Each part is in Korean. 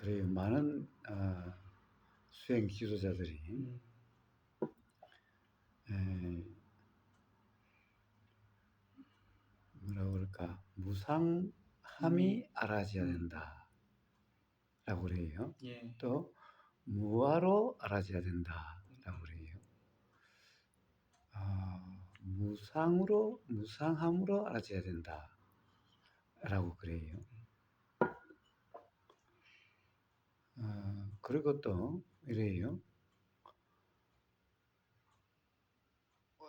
그래요. 많은 수행 지도자들이 에, 뭐라고 그럴까, 무상함이 알아져야 된다라고 그래요. 예. 또 무아로 알아져야 된다라고 그래요. 무상함으로 알아져야 된다라고 그래요. 그리고 또 이래요.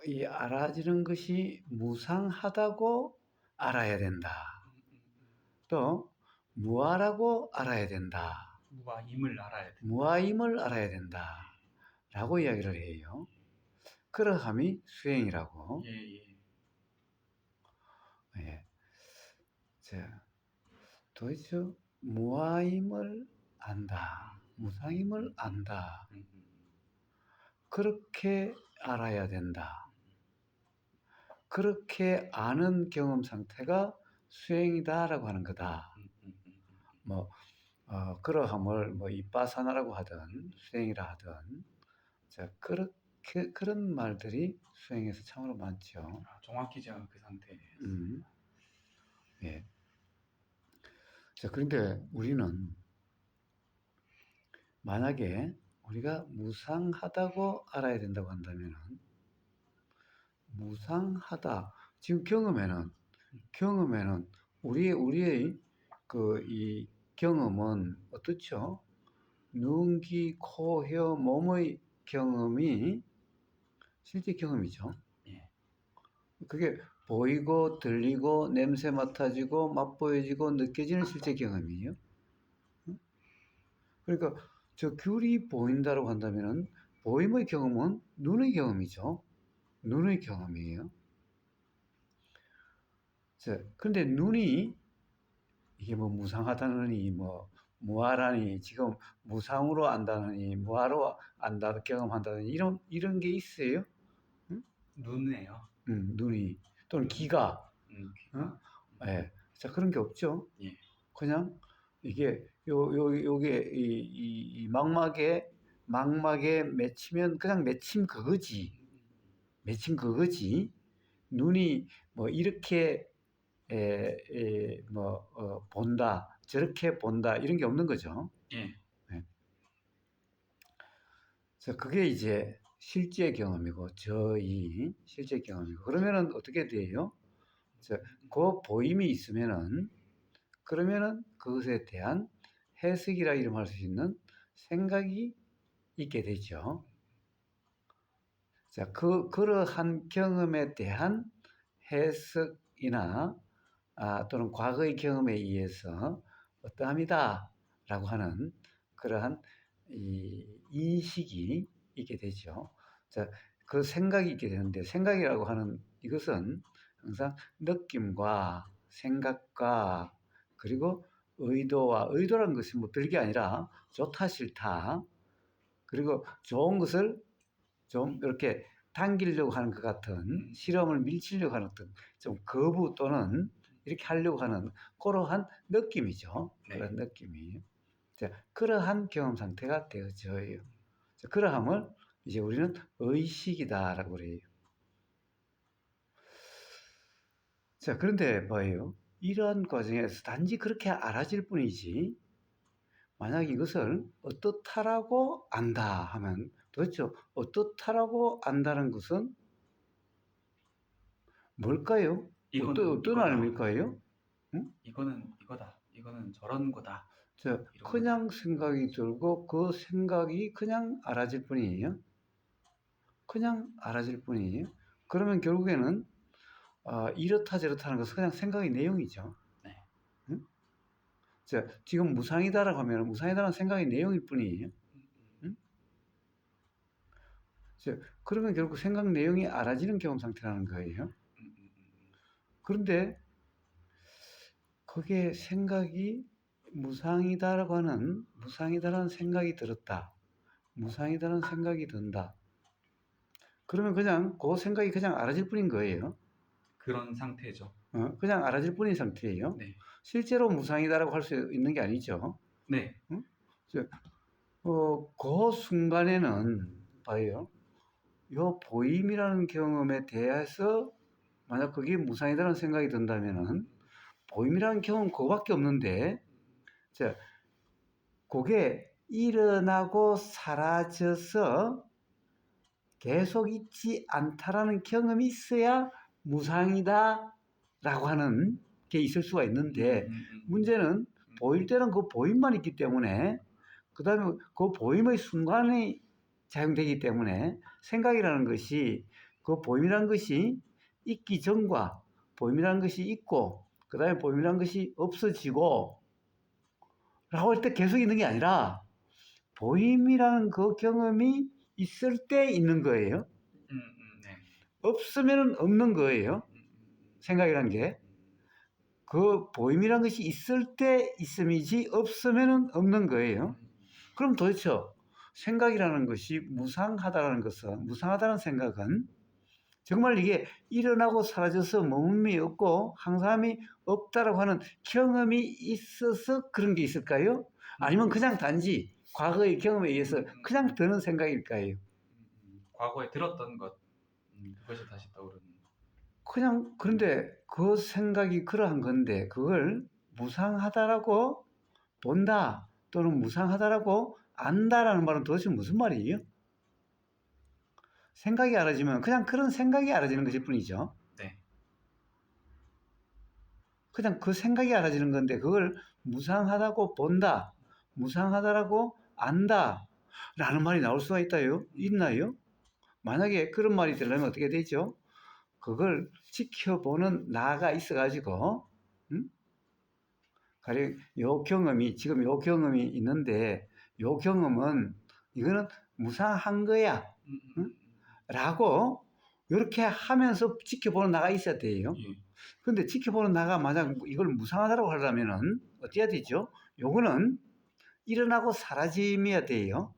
이 알아지는 것이 무상하다고 알아야 된다. 또 무아라고 알아야 된다. 무아임을 알아야 된다. 무아임을 알아야 된다. 라고 이야기를 해요. 그러함이 수행이라고. 예. 예. 자, 도대체 무아임을 안다. 무상임을 안다. 그렇게 알아야 된다. 그렇게 아는 경험 상태가 수행이다라고 하는 거다. 뭐 그러함을 뭐 이빠사나라고 하든 수행이라 하든, 자, 그렇게 그런 말들이 수행에서 참으로 많죠. 정확히 제가 그 상태에서. 예. 자, 그런데 우리는 만약에 우리가 무상하다고 알아야 된다고 한다면은, 무상하다, 지금 경험에는 우리의 이 경험은 어떻죠? 눈, 귀, 코, 혀, 몸의 경험이 실제 경험이죠. 예. 그게 보이고 들리고 냄새 맡아지고 맛보여지고 느껴지는 실제 경험이에요. 그러니까 저 귤이 보인다고 한다면은 보임의 경험은 눈의 경험이죠. 눈의 경험이에요. 자, 근데 눈이 이게 뭐 무상하다느니 뭐 무아라니, 지금 무상으로 안다느니 무아로 안다 경험한다느니 이런 게 있어요? 응? 눈에요. 눈이 또는 귀가, 귀가. 예. 자, 그런 게 없죠. 예. 그냥 이게 요게 이 망막에 맺히면 그냥 맺힘 그거지. 맺힌 그거지. 눈이 뭐 이렇게 본다, 저렇게 본다 이런 게 없는 거죠. 예. 네. 자, 그게 이제 실제 경험이고 실제 경험이고, 그러면은 어떻게 돼요? 자, 그 보임이 있으면은, 그러면은 그것에 대한 해석이라 이름할 수 있는 생각이 있게 되죠. 자, 그러한 경험에 대한 해석이나 또는 과거의 경험에 의해서 어떠합니다라고 하는 그러한 이 인식이 있게 되죠. 자, 그 생각이 있게 되는데, 생각이라고 하는 이것은 항상 느낌과 생각과 그리고 의도라는 것이 뭐 별게 아니라 좋다 싫다, 그리고 좋은 것을 좀 이렇게 당기려고 하는 것 같은, 실험을 밀치려고 하는 어떤 좀 거부 또는 이렇게 하려고 하는 그러한 느낌이죠. 네. 그런 느낌이. 자, 그러한 경험 상태가 되어져요. 자, 그러함을 이제 우리는 의식이다라고 그래요. 자, 그런데 뭐예요? 이러한 과정에서 단지 그렇게 알아질 뿐이지, 만약 이것을 어떻다라고 안다 하면, 도대체 어떻다라고 안다는 것은 뭘까요? 어떤 알밀까요? 응? 이거는 이거다. 이거는 저런 거다. 자, 그냥 생각이 들고 그 생각이 그냥 알아질 뿐이에요. 그냥 알아질 뿐이에요. 그러면 결국에는 이렇다 저렇다는 것은 그냥 생각의 내용이죠. 네. 응? 자, 지금 무상이다라고 하면 무상이다라는 생각의 내용일 뿐이에요. 응? 자, 그러면 결국 생각 내용이 알아지는 경험 상태라는 거예요. 그런데 그게 생각이 무상이다라는 생각이 들었다. 무상이다라는 생각이 든다. 그러면 그냥 그 생각이 그냥 알아질 뿐인 거예요. 그런 상태죠. 그냥 알아질 뿐인 상태예요. 네. 실제로 무상이다라고 할 수 있는 게 아니죠. 네. 응? 저, 그 순간에는 봐요. 요 보임이라는 경험에 대해서 만약 그게 무상이다라는 생각이 든다면은 보임이라는 경험은 그거밖에 없는데, 자, 그게 일어나고 사라져서 계속 있지 않다라는 경험이 있어야 무상이다라고 하는 게 있을 수가 있는데, 문제는 보일 때는 그 보임만 있기 때문에, 그 다음에 그 보임의 순간이 작용되기 때문에 생각이라는 것이, 그 보임이라는 것이 있기 전과 보임이라는 것이 있고 그 다음에 보임이라는 것이 없어지고 라고 할 때 계속 있는 게 아니라 보임이라는 그 경험이 있을 때 있는 거예요. 네. 없으면 없는 거예요. 생각이라는 게. 그 보임이라는 것이 있을 때 있음이지 없으면 없는 거예요. 그럼 도대체 생각이라는 것이 무상하다는 것은, 무상하다는 생각은 정말 이게 일어나고 사라져서 머물미 없고 항상이 없다라고 하는 경험이 있어서 그런 게 있을까요? 아니면 그냥 단지 과거의 경험에 의해서 그냥 드는 생각일까요? 과거에 들었던 것, 그것이 다시 떠오르는. 그냥 그런데 그 생각이 그러한 건데 그걸 무상하다라고 본다 또는 무상하다라고 안다라는 말은 도대체 무슨 말이에요? 생각이 알아지면 그냥 그런 생각이 알아지는 것일 뿐이죠. 네. 그냥 그 생각이 알아지는 건데 그걸 무상하다고 본다, 무상하다라고 안다 라는 말이 나올 수가 있나요? 만약에 그런 말이 되려면 어떻게 되죠? 그걸 지켜보는 나가 있어가지고 가령 요 경험이 지금 요 경험이 있는데 요 경험은 이거는 무상한 거야 라고 이렇게 하면서 지켜보는 나가 있어야 돼요. 예. 근데 지켜보는 나가 만약 이걸 무상하다고 하려면은 어떻게 해야 되죠? 요거는 일어나고 사라짐이어야 돼요.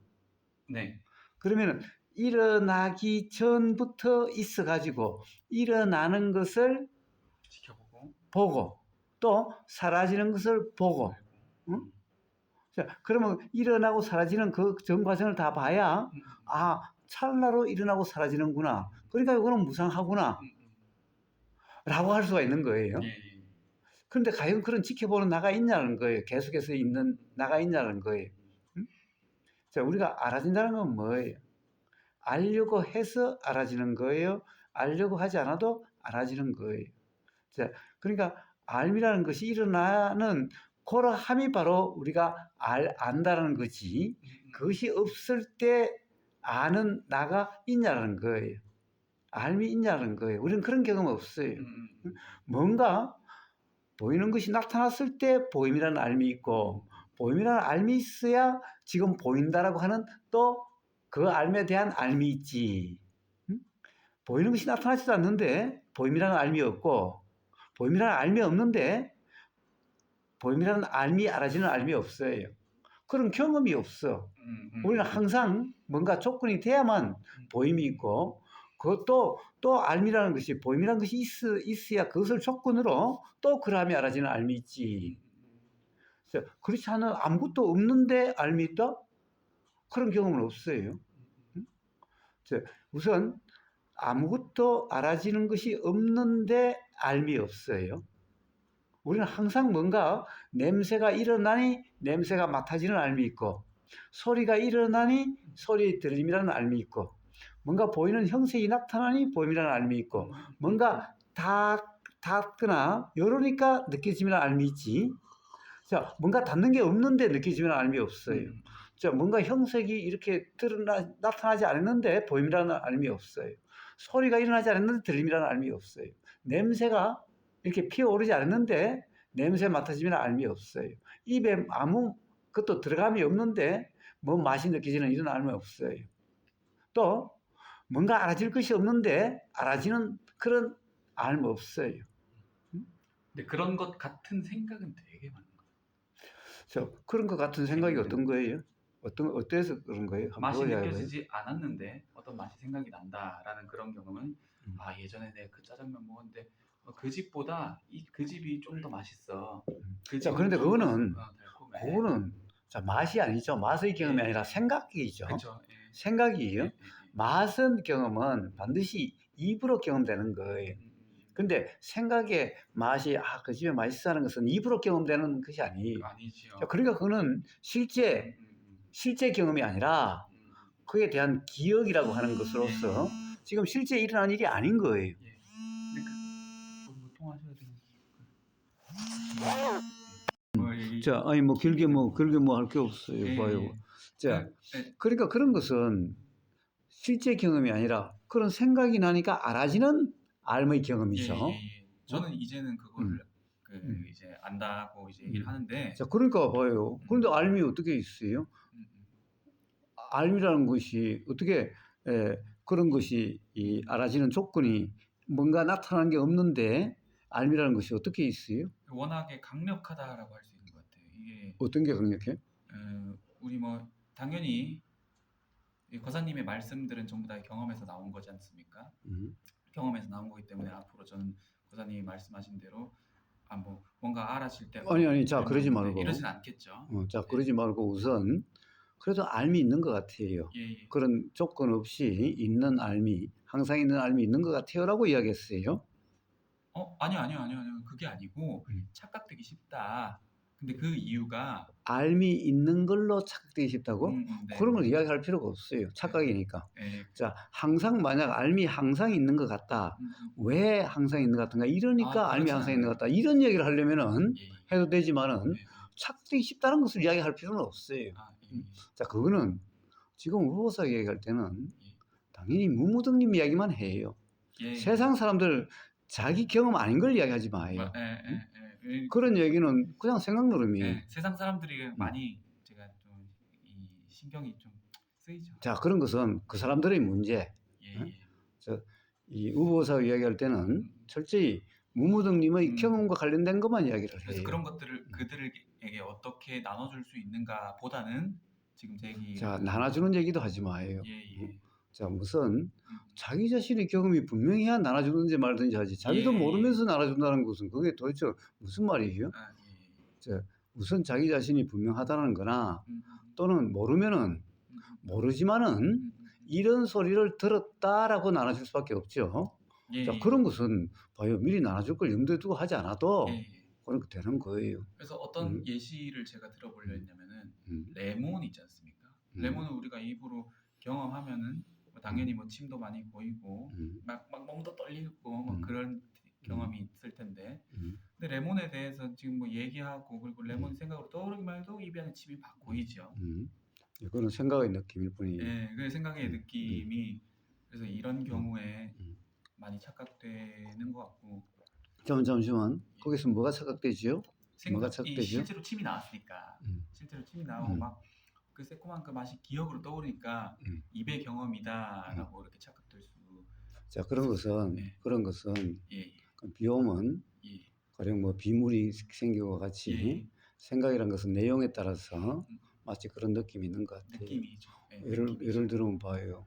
네. 그러면은 일어나기 전부터 있어가지고 일어나는 것을 지켜보고 보고 또 사라지는 것을 보고, 응? 자, 그러면 일어나고 사라지는 그 전 과정을 다 봐야 아, 찰나로 일어나고 사라지는구나. 그러니까 이거는 무상하구나. 라고 할 수가 있는 거예요. 예. 그런데 과연 그런 지켜보는 나가 있냐는 거예요. 계속해서 있는 나가 있냐는 거예요. 응? 자, 우리가 알아진다는 건 뭐예요? 알려고 해서 알아지는 거예요. 알려고 하지 않아도 알아지는 거예요. 자, 그러니까 알미라는 것이 일어나는 그러함이 바로 우리가 안다라는 거지. 그것이 없을 때 아는 나가 있냐는 거예요. 알미 있냐는 거예요. 우리는 그런 경험 없어요. 뭔가 보이는 것이 나타났을 때 보임이라는 알미 있고 보임이라는 알미 있어야 지금 보인다라고 하는 또 그 알미에 대한 알미 있지. 응? 보이는 것이 나타나지도 않는데 보임이라는 알미 없고 보임이라는 알미 없는데 보임이라는 알미 알아지는 알미 없어요. 그런 경험이 없어. 우리는 항상 뭔가 조건이 돼야만 보임이 있고 그것도 또 알미라는 것이 보임이라는 것이 있어야 그것을 조건으로 또 그람이 알아지는 알미 있지. 그렇지 않은 아무것도 없는데 알미 있다? 그런 경험은 없어요. 우선 아무것도 알아지는 것이 없는데 알미 없어요. 우리는 항상 뭔가 냄새가 일어나니 냄새가 맡아지는 알미 있고 소리가 일어나니 소리 들림이라는 알미 있고 뭔가 보이는 형색이 나타나니 보임이라는 알미 있고 뭔가 닿거나 이러니까 느껴짐이라는 알미 있지. 자, 뭔가 닿는 게 없는데 느껴지는 알미 없어요. 자, 뭔가 형색이 이렇게 나타나지 않았는데 보임이라는 알미 없어요. 소리가 일어나지 않았는데 들림이라는 알미 없어요. 냄새가 이렇게 피어오르지 않았는데 냄새 맡아지면 알미 없어요. 입에 아무 것도 들어감이 없는데 뭐 맛이 느껴지는 이런 알미 없어요. 또 뭔가 알아질 것이 없는데 알아지는 그런 알미 없어요. 근데 그런 것 같은 생각은 되게 많은 것 그런 것 같은 생각이 어떤 거예요? 어때서 그런 거예요? 한번 맛이 보여줘봐요. 느껴지지 않았는데 어떤 맛이 생각이 난다라는 그런 경험은 예전에 내가 그 짜장면 먹었는데 그 집보다 그 집이 좀 더 맛있어. 그 자, 집은 그런데 좀 더 그거는 달콤해. 자, 맛이 아니죠. 맛의 경험이 예. 아니라 생각이죠. 그렇죠. 예. 생각이에요. 예. 맛은 경험은 반드시 입으로 경험되는 거예요. 근데 생각의 맛이 그 집에 맛있어 하는 것은 입으로 경험되는 것이 아니에요. 아니지요. 자, 그러니까 그거는 실제 경험이 아니라 그에 대한 기억이라고 하는 것으로서 지금 실제 일어난 일이 아닌 거예요. 예. 뭐 통화하셔야 되는 자, 아니 뭐 길게 뭐 할 게 없어요. 예, 봐요. 예. 자, 예. 그러니까 그런 것은 실제 경험이 아니라 그런 생각이 나니까 알아지는 알의 경험이죠. 저는 이제는 그거를 이제 안다고 이제 얘기를 하는데. 자, 그러니까 봐요. 그런데 알미 어떻게 있어요? 알미라는 것이 어떻게 그런 것이 알아지는 조건이 뭔가 나타나는 게 없는데 알미라는 것이 어떻게 있어요? 워낙에 강력하다라고 할 수 있는 것 같아요. 이게 어떤 게 강력해? 우리 뭐 당연히 이 거사님의 말씀들은 전부 다 경험에서 나온 거지 않습니까? 경험에서 나온 거기 때문에 앞으로 저는 거사님이 말씀하신 대로 뭐 뭔가 알아질 때 아니 자 그러지 말고 이러진 않겠죠. 자 그러지 말고 우선 그래도 알미 있는 것 같아요. 예. 그런 조건 없이 있는 알미, 항상 있는 알미 있는 것 같아요라고 이야기했어요. 아니요. 그게 아니고 착각되기 쉽다. 근데 그 이유가 알미 있는 걸로 착각되기 쉽다고? 네. 그런 걸 이야기할 필요가 없어요. 착각이니까. 네. 자, 항상 만약 알미 항상 있는 것 같다. 왜 항상 있는 것 같은가? 이러니까 알미 항상 있는 것 같다. 이런 얘기를 하려면은 해도 되지만은 착각되기 쉽다는 것을 이야기할 필요는 없어요. 자, 그거는 지금 우보사 얘기할 때는 당연히 무무등님 이야기만 해요. 세상 사람들 자기 경험 아닌 걸 이야기하지 마요. 그런 얘기는 그냥 생각 노름이에요. 세상 사람들이 많이 제가 좀 이 신경이 좀 쓰이죠. 자, 그런 것은 그 사람들의 문제. 이 우보사 이야기할 때는 철저히 무무등님의 경험과 관련된 것만 이야기를 해요. 그래서 그런 것들을 그들에게 어떻게 나눠줄 수 있는가 보다는 지금 제 얘기. 자, 나눠주는 얘기도 하지 마요. 자, 무슨 자기 자신의 경험이 분명해야 나눠주든지 말든지 하지. 자기도 모르면서 나눠준다는 것은 그게 도대체 무슨 말이에요? 자, 우선 자기 자신이 분명하다는 거나 또는 모르면은 모르지만은 이런 소리를 들었다라고 나눠줄 수밖에 없죠. 자, 그런 것은 봐요. 미리 나눠줄 걸 염두에 두고 하지 않아도 그렇게 되는 거예요. 그래서 어떤 예시를 제가 들어보려 했냐면은 레몬 있지 않습니까? 레몬은 우리가 입으로 경험하면은 당연히 뭐 침도 많이 고이고 막 몸도 떨리고 뭐 그런 경험이 있을 텐데, 근데 레몬에 대해서 지금 뭐 얘기하고 그리고 레몬 생각으로 떠오르기만 해도 입 안에 침이 막 고이죠. 이거는 생각의 느낌일 뿐이에요. 그 생각의 느낌이 그래서 이런 경우에 많이 착각되는 것 같고. 잠시만. 거기서 뭐가 착각되지요? 뭐가 착각되죠? 실제로 침이 나왔으니까. 실제로 침이 나오고 막 그 새콤한 그 맛이 기억으로 떠오르니까 입의 경험이다라고 이렇게 착각될 수. 자, 그런 것은 비오면 가령 뭐 비물이 생기고 같이 생각이란 것은 내용에 따라서 마치 그런 느낌이 있는 것 같아요. 느낌이죠. 예를 들면 봐요.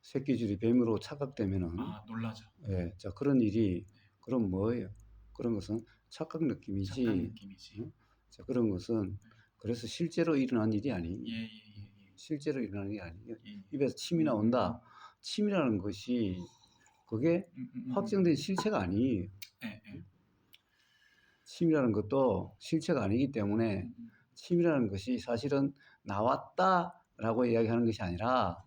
새끼줄이 뱀으로 착각되면은 놀라죠. 자, 그런 일이 그럼 뭐예요? 그런 것은 착각 느낌이지. 자, 그런 것은 그래서 실제로 일어난 일이 아니에요. 실제로 일어나는 게 아니에요. 입에서 침이 나온다. 침이라는 것이 그게 확정된 실체가 아니에요. 침이라는 것도 실체가 아니기 때문에 침이라는 것이 사실은 나왔다라고 이야기하는 것이 아니라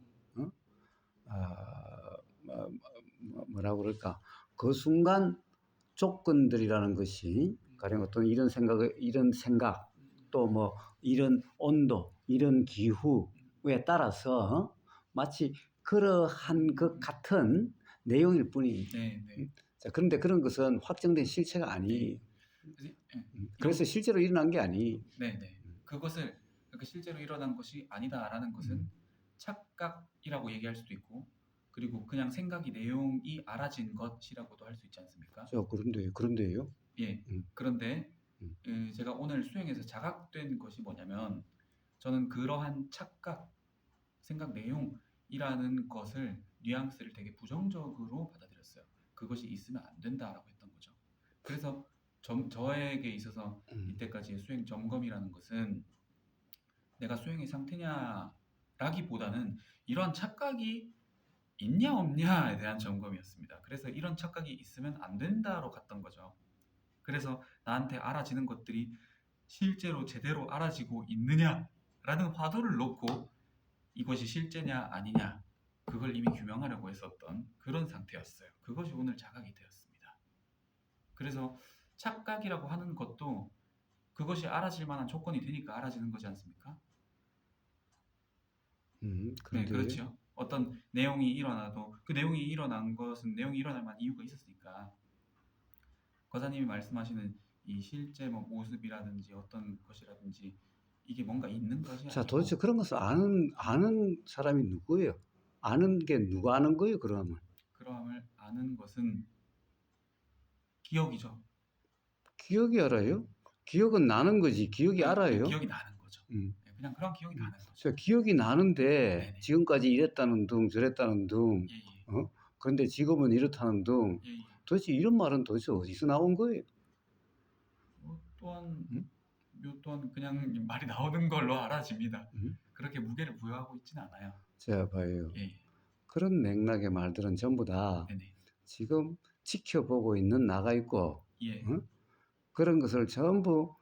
뭐라고 그럴까? 그 순간 조건들이라는 것이 가령 어떤 이런 생각 또 뭐 이런 온도, 이런 기후에 따라서 마치 그러한 것 같은 내용일 뿐이에요. 자, 그런데 그런 것은 확정된 실체가 아니에요. 그래서 실제로 일어난 게 아니에요. 그것을 실제로 일어난 것이 아니다라는 것은 착각이라고 얘기할 수도 있고, 그리고 그냥 생각이 내용이 알아진 것이라고도 할 수 있지 않습니까? 자, 그런데요. 그런데 제가 오늘 수행에서 자각된 것이 뭐냐면, 저는 그러한 착각, 생각 내용이라는 것을 뉘앙스를 되게 부정적으로 받아들였어요. 그것이 있으면 안 된다라고 했던 거죠. 그래서 저에게 있어서 이때까지의 수행 점검이라는 것은 내가 수행의 상태냐라기보다는 이러한 착각이 있냐 없냐에 대한 점검이었습니다. 그래서 이런 착각이 있으면 안 된다로 갔던 거죠. 그래서 나한테 알아지는 것들이 실제로 제대로 알아지고 있느냐라는 화두를 놓고 이것이 실제냐 아니냐 그걸 이미 규명하려고 했었던 그런 상태였어요. 그것이 오늘 자각이 되었습니다. 그래서 착각이라고 하는 것도 그것이 알아질 만한 조건이 되니까 알아지는 거지 않습니까? 네, 그런데 그렇죠. 어떤 내용이 일어나도 그 내용이 일어난 것은 내용이 일어날 만한 이유가 있었으니까 거사님이 말씀하시는 이 실제 뭐 모습이라든지 어떤 것이라든지 이게 뭔가 있는 것이 자, 아니고 도대체 그런 것을 아는 사람이 누구예요? 아는 게 누가 아는 거예요, 그러면? 그러함을 아는 것은 기억이죠. 기억이 알아요? 기억은 나는 거지, 기억이 알아요? 기억이 나는 거죠. 음. 네, 그냥 그런 기억이 나는 거죠. 자, 기억이 나는데 네네. 지금까지 이랬다는 둥 저랬다는 둥 예, 예. 그런데 지금은 이렇다는 둥 예, 예. 도대체 이런 말은 도대체 어디서 나온 거예요? 또한 음? 또한 그냥 말이 나오는 걸로 알아집니다. 음? 그렇게 무게를 부여하고 있지는 않아요. 자, 봐요. 예, 예. 그런 맥락의 말들은 전부 다 네네. 지금 지켜보고 있는 나가 있고 예. 그런 것을 전부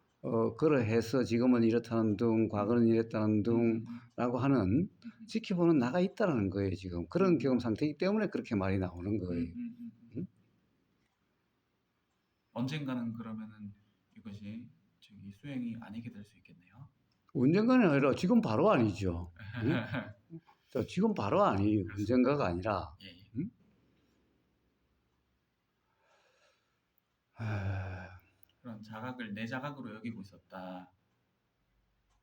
그러해서 지금은 이렇다는 둥, 과거는 이랬다는 둥라고 하는 지켜보는 나가 있다는 거예요, 지금. 그런 경험 상태이기 때문에 그렇게 말이 나오는 거예요. 응? 언젠가는 그러면은 이것이 저기 수행이 아니게 될 수 있겠네요. 언젠가는 아니라 지금 바로 아니죠. 응? 자, 지금 바로 아니에요. 언젠가가 아니라. 예, 예. 응? 그런 자각을 내 자각으로 여기고 있었다.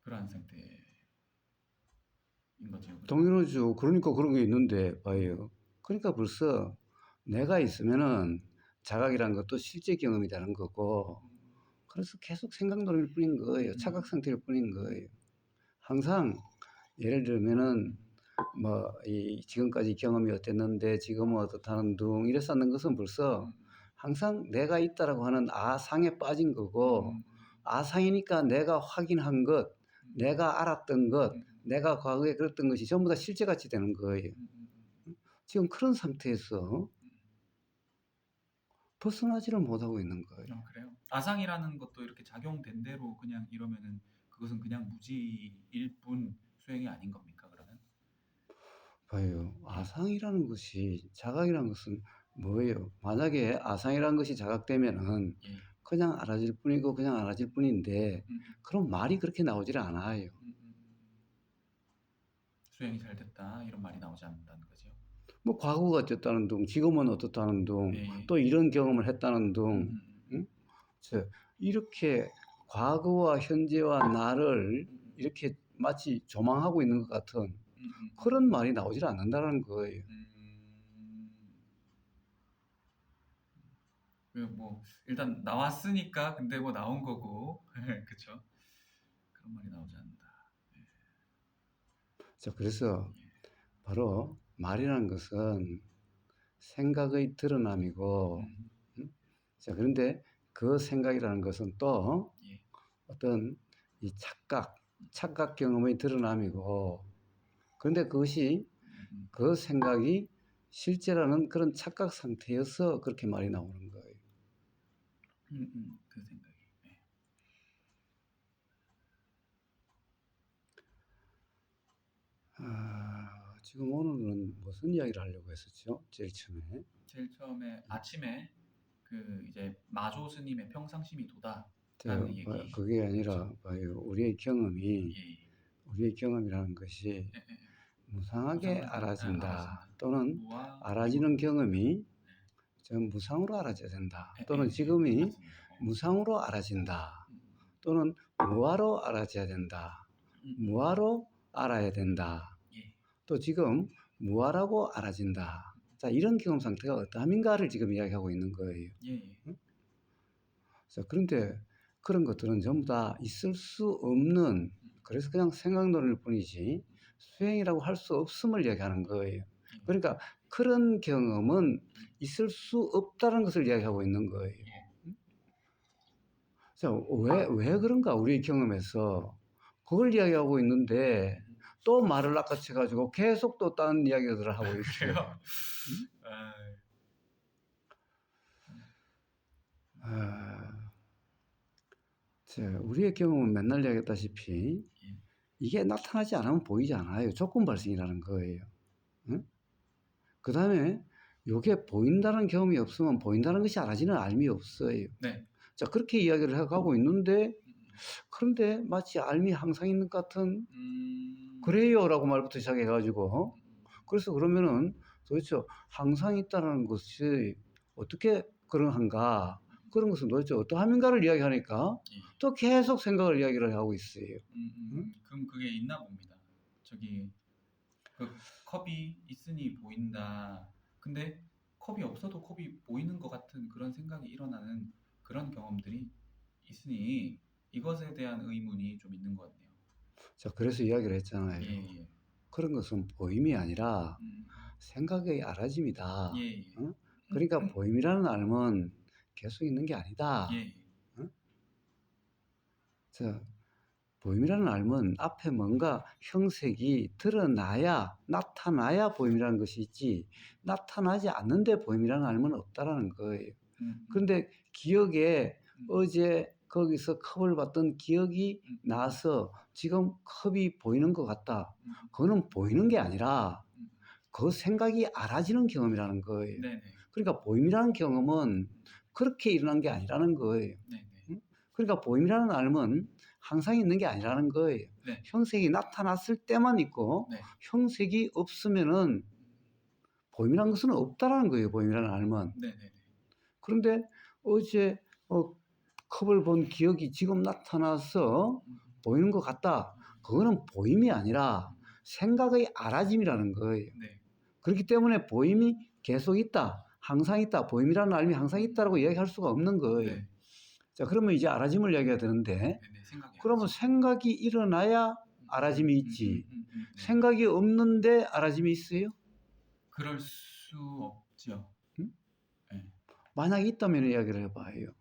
그러한 상태인 거죠. 당연하죠. 그러니까 그런 게 있는데 봐요. 그러니까 벌써 내가 있으면은 자각이라는 것도 실제 경험이라는 거고 그래서 계속 생각놀이일 뿐인 거예요. 착각 상태일 뿐인 거예요. 항상 예를 들면은 뭐 이 지금까지 경험이 어땠는데 지금은 어떻다는 둥 이랬었는 것은 벌써 항상 내가 있다라고 하는 아상에 빠진 거고 아상이니까 내가 확인한 것, 내가 알았던 것, 내가 과거에 그랬던 것이 전부 다 실제같이 되는 거예요. 지금 그런 상태에서 벗어나지를 못하고 있는 거예요. 그래요? 아상이라는 것도 이렇게 작용된 대로 그냥 이러면은 그것은 그냥 무지일 뿐 수행이 아닌 겁니까, 그러면? 봐요. 아상이라는 것이 자각이라는 것은 뭐예요? 만약에 아상이라는 것이 자각되면은 예. 그냥 알아질 뿐이고 그냥 알아질 뿐인데 그럼 말이 그렇게 나오질 않아요. 수행이 잘 됐다 이런 말이 나오지 않는다는 거죠. 뭐 과거가 어땠다는 둥, 지금은 어떻다는 둥, 예. 또 이런 경험을 했다는 둥, 응? 이렇게 과거와 현재와 나를 이렇게 마치 조망하고 있는 것 같은 그런 말이 나오질 않는다는 거예요. 뭐 일단 나왔으니까 근데 뭐 나온 거고 그렇죠. 그런 말이 나오지 않는다. 자, 그래서 바로 말이라는 것은 생각의 드러남이고, 자, 그런데 그 생각이라는 것은 또 예. 어떤 이 착각 경험의 드러남이고, 그런데 그것이 그 생각이 실제라는 그런 착각 상태여서 그렇게 말이 나오는 거예요. 그 생각이. 네. 지금 오늘은 무슨 이야기를 하려고 했었죠? 제일 처음에. 제일 처음에 아침에 그 이제 마조 스님의 평상심이 자, 도다라는 얘기. 그게 아니라 봐요. 우리의 경험이 예. 우리의 경험이라는 것이 예, 예. 무상하게 무상하게 알아진다. 알아진다. 또는 무와 알아지는 경험이 전 무상으로 알아져야 된다. 또는 지금이 무상으로 알아진다. 또는 무아로 알아져야 된다. 무아로 알아야 된다. 또 지금 무아라고 알아진다. 자, 이런 경험 상태가 어떠함인가를 지금 이야기하고 있는 거예요. 응? 자, 그런데 그런 것들은 전부 다 있을 수 없는, 그래서 그냥 생각놀이일 뿐이지 수행이라고 할 수 없음을 이야기하는 거예요. 그러니까 그런 경험은 있을 수 없다는 것을 이야기하고 있는 거예요. 자, 왜 그런가? 우리의 경험에서 그걸 이야기하고 있는데 또 말을 낚아채가지고 계속 또 다른 이야기들을 하고 있어요. 그래요? 우리의 경험은 맨날 이야기했다시피 예. 이게 나타나지 않으면 보이지 않아요. 조건 발생이라는 거예요. 응? 그 다음에 이게 보인다는 경험이 없으면 보인다는 것이 알아지는 알미 없어요. 네. 자, 그렇게 이야기를 해가고 있는데 그런데 마치 알미 항상 있는 것 같은 그래요 라고 말부터 시작해가지고 그래서 그러면은 도대체 항상 있다는 것이 어떻게 그런한가 그런 것은 도대체 어떠함인가를 이야기하니까 예. 또 계속 생각을 이야기를 하고 있어요. 응? 그럼 그게 있나 봅니다. 저기 그 컵이 있으니 보인다. 근데 컵이 없어도 컵이 보이는 것 같은 그런 생각이 일어나는 그런 경험들이 있으니 이것에 대한 의문이 좀 있는 것 같네요. 자, 그래서 이야기를 했잖아요. 예, 예. 그런 것은 보임이 아니라 생각의 알아짐이다. 예, 예. 응? 그러니까 보임이라는 알은 계속 있는 게 아니다. 예, 예. 응? 자, 보임이라는 알은 앞에 뭔가 형색이 드러나야 나타나야 보임이라는 것이 있지 나타나지 않는데 보임이라는 알은 없다라는 거예요. 그런데 기억에 어제 거기서 컵을 봤던 기억이 나서 지금 컵이 보이는 것 같다. 그거는 보이는 게 아니라 그 생각이 알아지는 경험이라는 거예요. 네네. 그러니까 보임이라는 경험은 그렇게 일어난 게 아니라는 거예요. 네네. 응? 그러니까 보임이라는 알은 항상 있는 게 아니라는 거예요. 네. 형색이 나타났을 때만 있고 네. 형색이 없으면은 보임이라는 것은 없다라는 거예요. 보임이라는 알은. 네네네. 그런데 어제 컵을 본 기억이 지금 나타나서 보이는 것 같다. 그거는 보임이 아니라 생각의 알아짐이라는 거예요. 네. 그렇기 때문에 보임이 계속 있다. 항상 있다. 보임이라는 알이 항상 있다라고 이야기할 수가 없는 거예요. 네. 자, 그러면 이제 알아짐을 이야기해야 되는데 네네. 생각이 그러면 알아지죠. 생각이 일어나야 알아짐이 있지. 네. 생각이 없는데 알아짐이 있어요? 그럴 수 없죠. 응? 네. 만약에 있다면 이야기를 해봐요.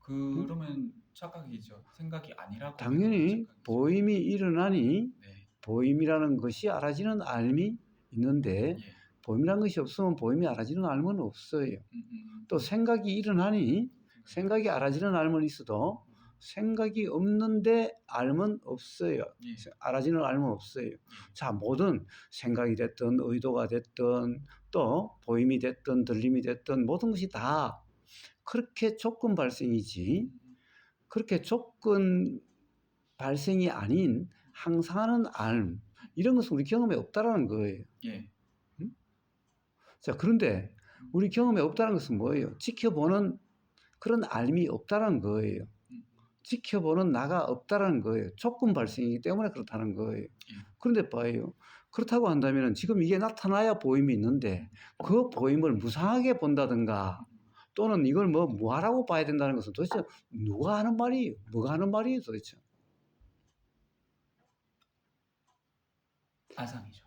그러면 착각이죠. 생각이 아니라고 해도 당연히 착각이죠. 보임이 일어나니 네. 보임이라는 것이 알아지는 알미 있는데 예. 보임이라는 것이 없으면 보임이 알아지는 알은 없어요. 또 생각이 일어나니 생각이 알아지는 알은 있어도 생각이 없는데 알은 없어요. 예. 알아지는 알은 없어요. 자, 모든 생각이 됐든 의도가 됐든 또 보임이 됐든 들림이 됐든 모든 것이 다 그렇게 조건 발생이지 그렇게 조건 발생이 아닌 항상하는 알 이런 것은 우리 경험에 없다라는 거예요. 예. 응? 자, 그런데 우리 경험에 없다는 것은 뭐예요? 지켜보는 그런 알미 없다는 거예요. 지켜보는 나가 없다는 거예요. 조건 발생이기 때문에 그렇다는 거예요. 그런데 봐요. 그렇다고 한다면 지금 이게 나타나야 보임이 있는데 그 보임을 무상하게 본다든가 또는 이걸 뭐 무하라고 봐야 된다는 것은 도대체 누가 하는 말이에요? 뭐가 하는 말이에요 도대체? 아상이죠.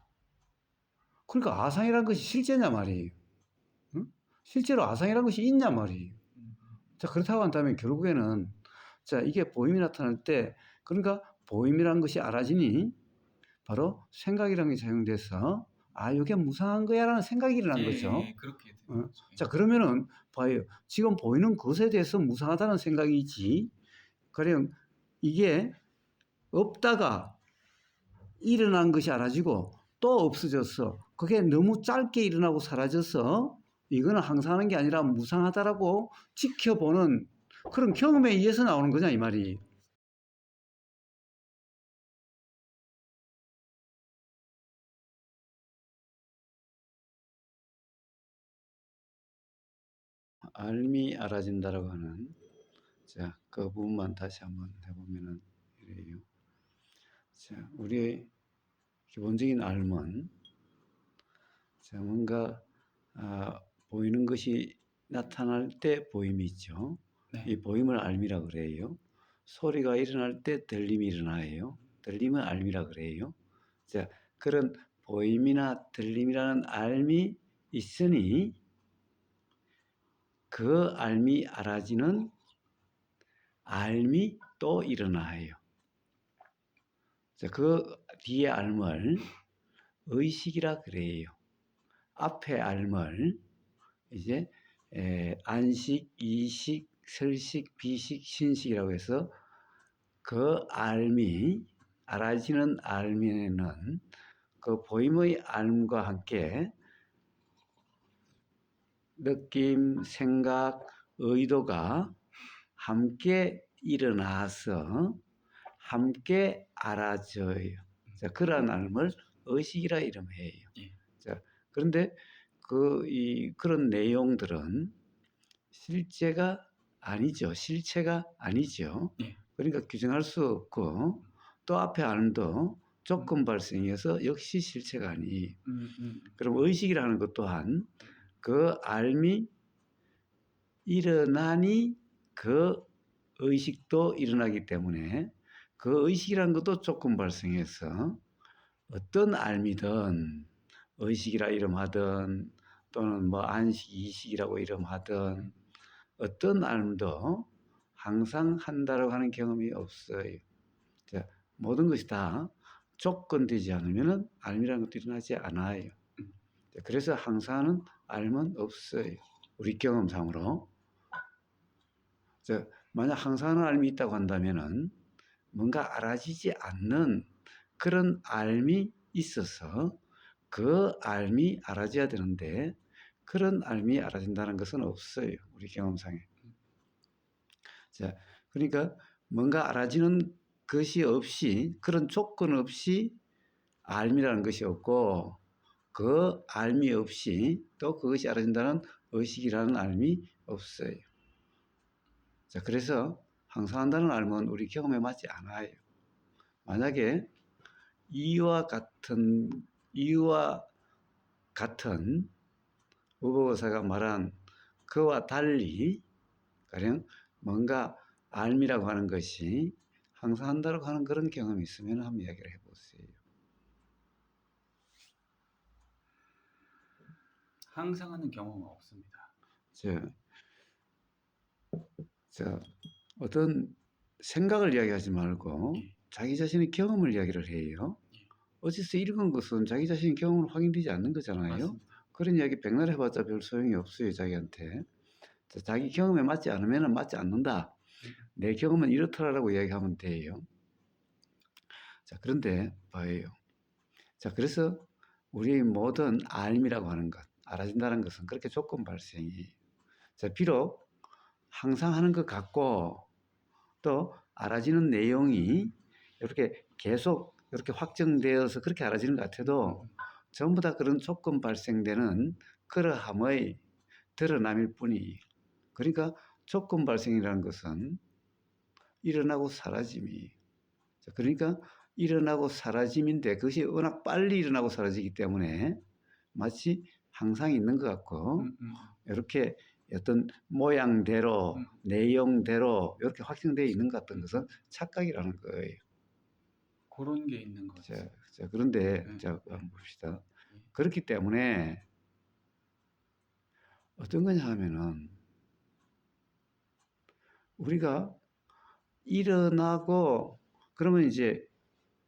그러니까 아상이라는 것이 실제냐 말이에요. 응? 실제로 아상이라는 것이 있냐 말이에요. 자, 그렇다고 한다면 결국에는 자, 이게 보임이 나타날 때 그러니까 보임이라는 것이 알아지니 바로 생각이라는 게 작용돼서 아, 이게 무상한 거야라는 생각이 일어난 거죠. 예, 그렇게 되는 거죠. 자, 그러면은 봐요. 지금 보이는 것에 대해서 무상하다는 생각이지. 그냥 이게 없다가 일어난 것이 알아지고 또 없어졌어. 그게 너무 짧게 일어나고 사라져서 이거는 항상 하는 게 아니라 무상하다라고 지켜보는 그런 경험에 의해서 나오는 거냐 이 말이. 알미 알아진다라고 하는 자, 그 부분만 다시 한번 해보면은 이래요. 자, 우리의 기본적인 알은 자, 뭔가 보이는 것이 나타날 때 보임이 있죠. 네. 이 보임을 알미라 그래요. 소리가 일어날 때 들림이 일어나요. 들림은 알미라 그래요. 자, 그런 보임이나 들림이라는 알미 있으니 그 알미 알아지는 알미 또 일어나요. 자, 그 뒤에 알을 의식이라 그래요. 앞에 알을 이제 안식, 이식, 설식, 비식, 신식이라고 해서 그 알미, 알아지는 알미는 그 보임의 알과 함께 느낌, 생각, 의도가 함께 일어나서 함께 알아져요. 자, 그러한 알을 의식이라 이름해요. 자, 그런데 그런 내용들은 실제가 아니죠. 실체가 아니죠. 그러니까 규정할 수 없고 또 앞에 알도 조건 발생해서 역시 실체가 아니에요. 그럼 의식이라는 것 또한 그 알미 일어나니 그 의식도 일어나기 때문에 그 의식이라는 것도 조건 발생해서 어떤 알미든 의식이라 이름하든 또는 뭐 안식, 이식이라고 이름하든 어떤 알도 항상 한다라고 하는 경험이 없어요. 자, 모든 것이 다 조건되지 않으면 알미라는 것도 일어나지 않아요. 자, 그래서 항상 하는 알은 없어요. 우리 경험상으로. 자, 만약 항상 하는 알미 있다고 한다면은 뭔가 알아지지 않는 그런 알미 있어서 그 알미 알아져야 되는데 그런 알미 알아진다는 것은 없어요. 우리 경험상에. 자, 그러니까 뭔가 알아지는 것이 없이 그런 조건 없이 알미라는 것이 없고 그 알미 없이 또 그것이 알아진다는 의식이라는 알미 없어요. 자, 그래서 항상 한다는 알은 우리 경험에 맞지 않아요. 만약에 이와 같은 우보사가 말한 그와 달리 가령 뭔가 알미라고 하는 것이 항상 한다고 하는 그런 경험이 있으면 한번 이야기를 해보세요. 항상 하는 경험은 없습니다. 자, 어떤 생각을 이야기하지 말고 자기 자신의 경험을 이야기를 해요. 어디서 읽은 것은 자기 자신의 경험으로 확인되지 않는 거잖아요. 맞습니다. 그런 이야기 백날 해봤자 별 소용이 없어요, 자기한테. 자, 자기 경험에 맞지 않으면 맞지 않는다. 내 경험은 이렇더라라고 이야기하면 돼요. 자, 그런데 봐요. 자, 그래서 우리 모든 알미라고 하는 것, 알아진다는 것은 그렇게 조건 발생이. 자, 비록 항상 하는 것 같고 또 알아지는 내용이 이렇게 계속 이렇게 확정되어서 그렇게 알아지는 것 같아도 전부 다 그런 조건 발생되는 그러함의 드러남일 뿐이에요. 그러니까 조건 발생이라는 것은 일어나고 사라짐이. 그러니까 일어나고 사라짐인데 그것이 워낙 빨리 일어나고 사라지기 때문에 마치 항상 있는 것 같고 이렇게 어떤 모양대로 내용대로 이렇게 확정되어 있는 것 같은 것은 착각이라는 거예요. 그런 게 있는 거죠. 자, 그런데 자, 한번 봅시다. 그렇기 때문에 어떤 거냐 하면은 우리가 일어나고 그러면 이제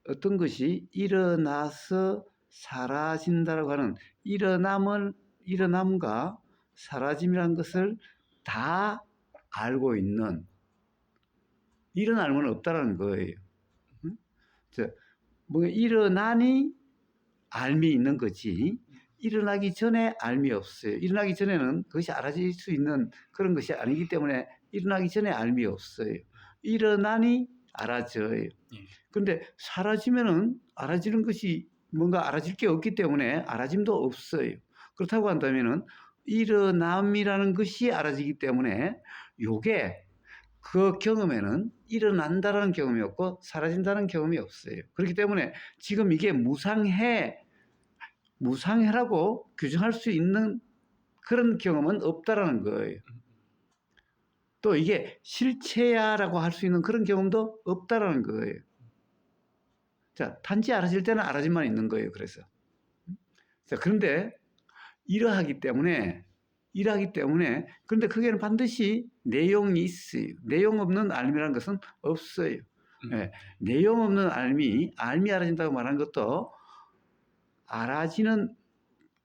어떤 것이 일어나서 사라진다라고 하는 일어남과 사라짐이라는 것을 다 알고 있는 이런 알면 없다라는 거예요. 뭐 일어나니 알미 있는 거지 일어나기 전에 알미 없어요. 일어나기 전에는 그것이 알아질 수 있는 그런 것이 아니기 때문에 일어나기 전에 알미 없어요. 일어나니 알아져요. 그런데 사라지면은 알아지는 것이 뭔가 알아질 게 없기 때문에 알아짐도 없어요. 그렇다고 한다면은 일어남이라는 것이 알아지기 때문에 요게 그 경험에는 일어난다라는 경험이 없고 사라진다는 경험이 없어요. 그렇기 때문에 지금 이게 무상해라고 규정할 수 있는 그런 경험은 없다라는 거예요. 또 이게 실체야라고 할 수 있는 그런 경험도 없다라는 거예요. 자, 단지 알아질 때는 알아짐만 있는 거예요. 그래서. 자, 그런데 이러하기 때문에 그런데 그게는 반드시 내용이 있어요. 내용 없는 알미라는 것은 없어요. 예, 내용 없는 알미 알아진다고 말하는 것도 알아지는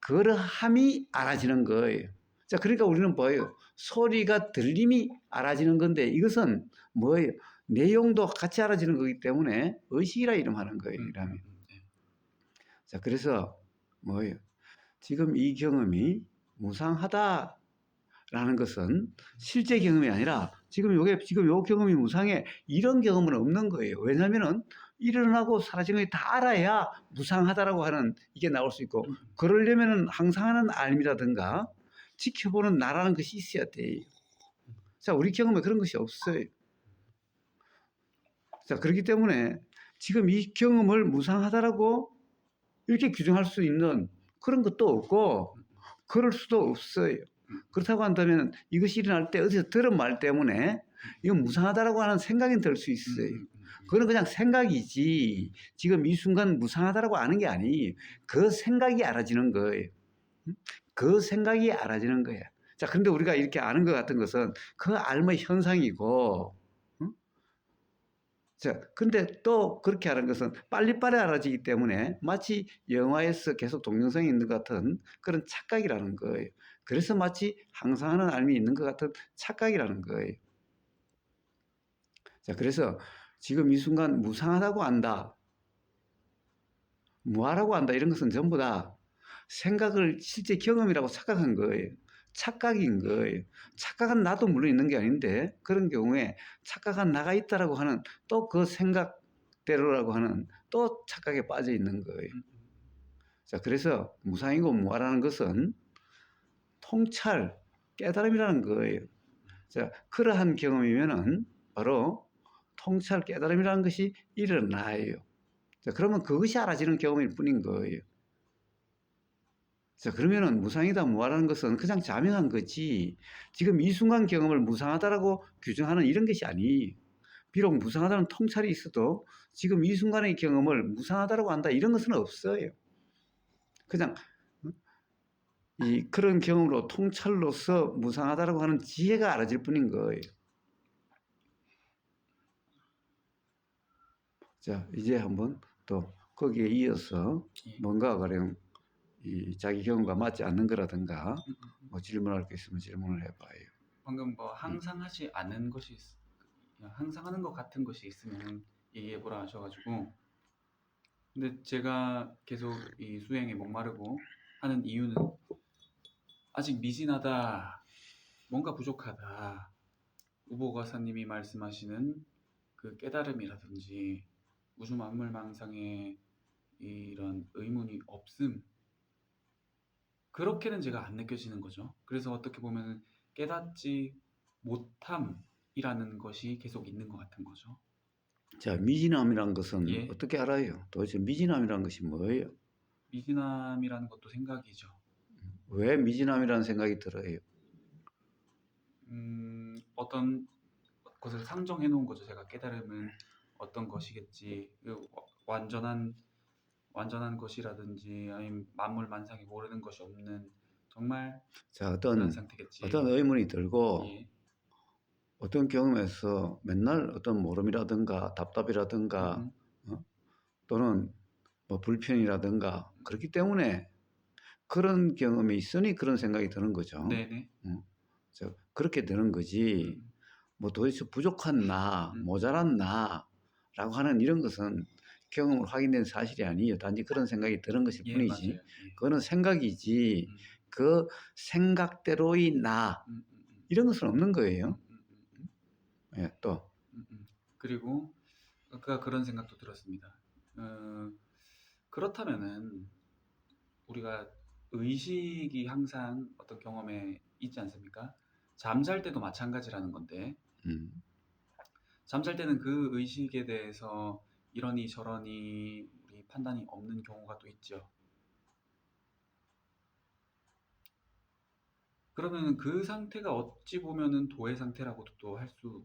그러함이 알아지는 거예요. 자, 그러니까 우리는 뭐예요? 소리가 들림이 알아지는 건데 이것은 뭐예요? 내용도 같이 알아지는 거기 때문에 의식이라 이름하는 거예요. 이라면. 자, 그래서 뭐예요? 지금 이 경험이 무상하다라는 것은 실제 경험이 아니라 지금 요 경험이 무상해 이런 경험은 없는 거예요. 왜냐면은 일어나고 사라지는 걸 다 알아야 무상하다라고 하는 이게 나올 수 있고 그러려면은 항상 하는 알미라든가 지켜보는 나라는 것이 있어야 돼요. 자, 우리 경험에 그런 것이 없어요. 자, 그렇기 때문에 지금 이 경험을 무상하다라고 이렇게 규정할 수 있는 그런 것도 없고 그럴 수도 없어요. 그렇다고 한다면 이것이 일어날 때 어디서 들은 말 때문에 이건 무상하다라고 하는 생각이 들 수 있어요. 그거는 그냥 생각이지 지금 이 순간 무상하다라고 아는 게 아니에요. 그 생각이 알아지는 거예요. 그 생각이 알아지는 거야. 자, 그런데 우리가 이렇게 아는 것 같은 것은 그 알의 현상이고 자, 근데 또 그렇게 하는 것은 빨리빨리 알아지기 때문에 마치 영화에서 계속 동영상이 있는 것 같은 그런 착각이라는 거예요. 그래서 마치 항상 하는 알미 있는 것 같은 착각이라는 거예요. 자, 그래서 지금 이 순간 무상하다고 안다, 무하라고 안다 이런 것은 전부 다 생각을 실제 경험이라고 착각한 거예요. 착각인 거예요. 착각한 나도 물론 있는 게 아닌데 그런 경우에 착각한 나가 있다라고 하는 또 그 생각대로라고 하는 또 착각에 빠져 있는 거예요. 자, 그래서 무상이고 무아라는 것은 통찰, 깨달음이라는 거예요. 자, 그러한 경험이면은 바로 통찰, 깨달음이라는 것이 일어나요. 자, 그러면 그것이 알아지는 경험일 뿐인 거예요. 자, 그러면은 무상이다, 무아라는 것은 그냥 자명한 거지. 지금 이 순간 경험을 무상하다라고 규정하는 이런 것이 아니에요. 비록 무상하다는 통찰이 있어도 지금 이 순간의 경험을 무상하다라고 한다 이런 것은 없어요. 그냥 이 그런 경험으로 통찰로서 무상하다라고 하는 지혜가 알아질 뿐인 거예요. 자, 이제 한번 또 거기에 이어서 뭔가 가령 이 자기 경험과 맞지 않는 거라든가 뭐 질문할 게 있으면 질문을 해봐요. 방금 뭐 항상 하지 않은 것이 항상 하는 것 같은 것이 있으면 얘기해보라 하셔가지고 근데 제가 계속 이 수행에 목마르고 하는 이유는 아직 미진하다, 뭔가 부족하다. 우보가사님이 말씀하시는 그 깨달음이라든지 우주 만물 망상에 이런 의문이 없음, 그렇게는 제가 안 느껴지는 거죠. 그래서 어떻게 보면 깨닫지 못함이라는 것이 계속 있는 것 같은 거죠. 자, 미진함이란 것은 예. 어떻게 알아요? 도대체 미진함이란 것이 뭐예요? 미진함이라는 것도 생각이죠. 왜 미진함이라는 생각이 들어요? 어떤 것을 상정해 놓은 거죠. 제가 깨달음은 어떤 것이겠지. 완전한 것이라든지 아니면 만물 만상에 모르는 것이 없는 정말 자, 그런 상태겠지. 어떤 의문이 들고 예. 어떤 경험에서 맨날 어떤 모름이라든가 답답이라든가 또는 뭐 불편이라든가 그렇기 때문에 그런 경험이 있으니 그런 생각이 드는 거죠. 네네. 그렇게 되는 거지. 뭐 도대체 부족한 나, 모자란 나라고 하는 이런 것은 경험으로 확인된 사실이 아니에요. 단지 그런 생각이 드는 것일 예, 뿐이지. 맞아요. 예. 그거는 생각이지. 그 생각대로의 나 이런 것은 없는 거예요. 예, 또. 그리고 아까 그런 생각도 들었습니다. 그렇다면은 우리가 의식이 항상 어떤 경험에 있지 않습니까? 잠잘 때도 마찬가지라는 건데 잠잘 때는 그 의식에 대해서 이러니 저러니 우리 판단이 없는 경우가 또 있죠. 그러면 그 상태가 어찌 보면은 도의 상태라고도 또 할 수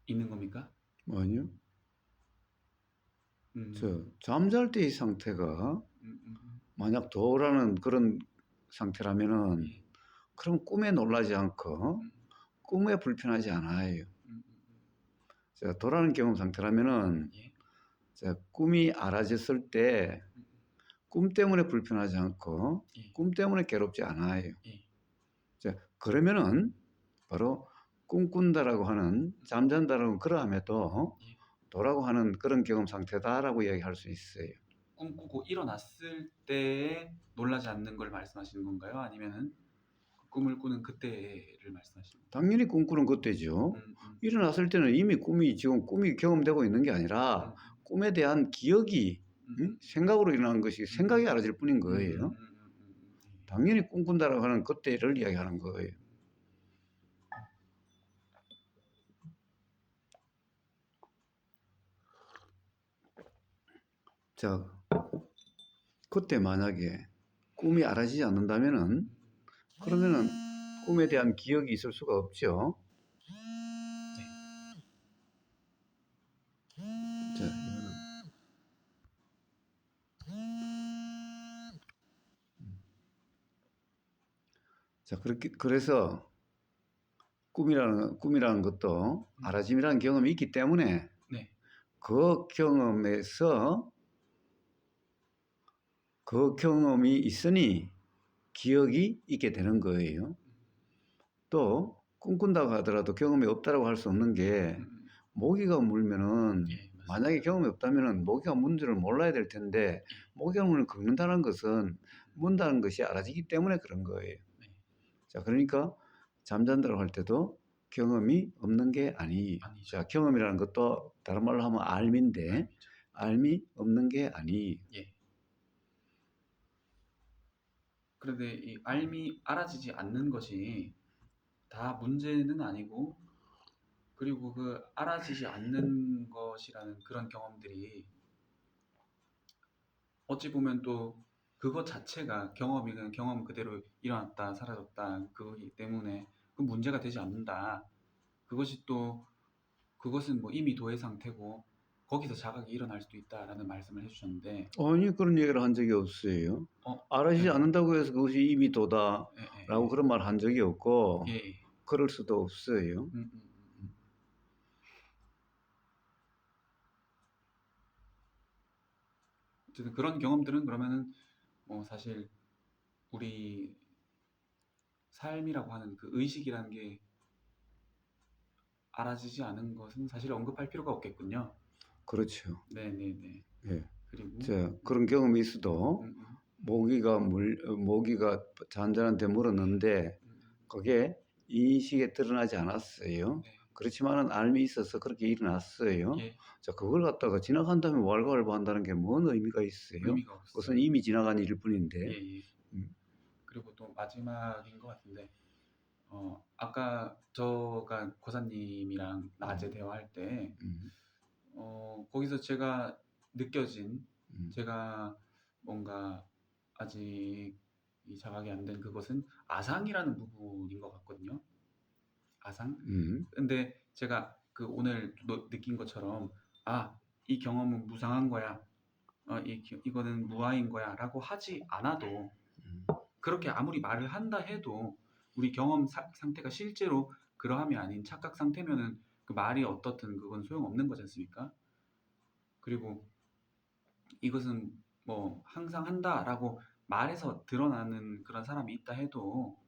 있는 겁니까? 뭐요? 음, 잠잘 때의 상태가 만약 도라는 그런 상태라면은 예. 그럼 꿈에 놀라지 않고 꿈에 불편하지 않아요. 자, 도라는 경험 상태라면은 예. 자, 꿈이 알아졌을 때 꿈 때문에 불편하지 않고 예. 꿈 때문에 괴롭지 않아요. 예. 자, 그러면은 바로 꿈꾼다라고 하는 잠잔다라고 그러함에도 예. 도라고 하는 그런 경험 상태다라고 이야기할 수 있어요. 꿈꾸고 일어났을 때에 놀라지 않는 걸 말씀하시는 건가요? 아니면은 그 꿈을 꾸는 그때를 말씀하시는 건가요? 당연히 꿈꾸는 그때죠. 일어났을 때는 이미 지금 꿈이 경험되고 있는 게 아니라 꿈에 대한 기억이 생각으로 일어나는 것이 생각이 알아질 뿐인 거예요. 당연히 꿈꾼다라고 하는 그때를 이야기하는 거예요. 자, 그때 만약에 꿈이 알아지지 않는다면은 그러면은 꿈에 대한 기억이 있을 수가 없죠. 자, 이거는 자, 그래서 꿈이라는 것도 알아짐이라는 경험이 있기 때문에 네. 그 경험이 있으니 기억이 있게 되는 거예요. 또 꿈꾼다고 하더라도 경험이 없다라고 할 수 없는 게 모기가 물면은 예, 만약에 경험이 없다면은 모기가 문 줄을 몰라야 될 텐데 모기가 문을 긁는다는 것은 문다는 것이 알아지기 때문에 그런 거예요. 네. 자, 그러니까 잠잔다고 할 때도 경험이 없는 게 아니죠. 자, 경험이라는 것도 다른 말로 하면 알미인데 알미 없는 게 아니. 예. 그런데 이 알미 알아지지 않는 것이 다 문제는 아니고, 그리고 그 알아지지 않는 것이라는 그런 경험들이 어찌 보면 또 그것 자체가 경험이 그냥 경험 그대로 일어났다 사라졌다 그거기 때문에 그 문제가 되지 않는다. 그것이 또 그것은 뭐 이미 도의 상태고 거기서 자각이 일어날 수도 있다라는 말씀을 해주셨는데, 아니, 그런 얘기를 한 적이 없어요. 알아지지 네. 않는다고 해서 그것이 이미 도다라고 예. 그런 말 한 적이 없고 예. 예. 그럴 수도 없어요. 어쨌든 그런 경험들은 그러면은 뭐 사실 우리 삶이라고 하는 그 의식이라는 게 알아지지 않은 것은 사실 언급할 필요가 없겠군요. 그렇죠. 네네네. 예. 그리고 자, 그런 경험이 있어도 모기가 잔잔한테 물었는데 그게 인식에 드러나지 않았어요. 네. 그렇지만은 알미 있어서 그렇게 일어났어요. 예. 자, 그걸 갖다가 지나간 다음에 왈가왈부한다는 게 뭔 의미가 있어요? 의미가 없어요. 그것은 이미 지나간 일일 뿐인데. 예. 그리고 또 마지막인 것 같은데, 아까 저가 고사님이랑 낮에 대화할 때 거기서 제가 느껴진 제가 뭔가 아직 이 자각이 안 된 그것은 아상이라는 부분인 것 같거든요. 아상. 근데 제가 그 오늘 느낀 것처럼 이 경험은 무상한 거야. 이거는 무아인 거야라고 하지 않아도, 그렇게 아무리 말을 한다 해도 우리 경험 상태가 실제로 그러함이 아닌 착각 상태면은 그 말이 어떻든 그건 소용없는 거지 않습니까? 그리고 이것은 뭐 항상 한다라고 말해서 드러나는 그런 사람이 있다 해도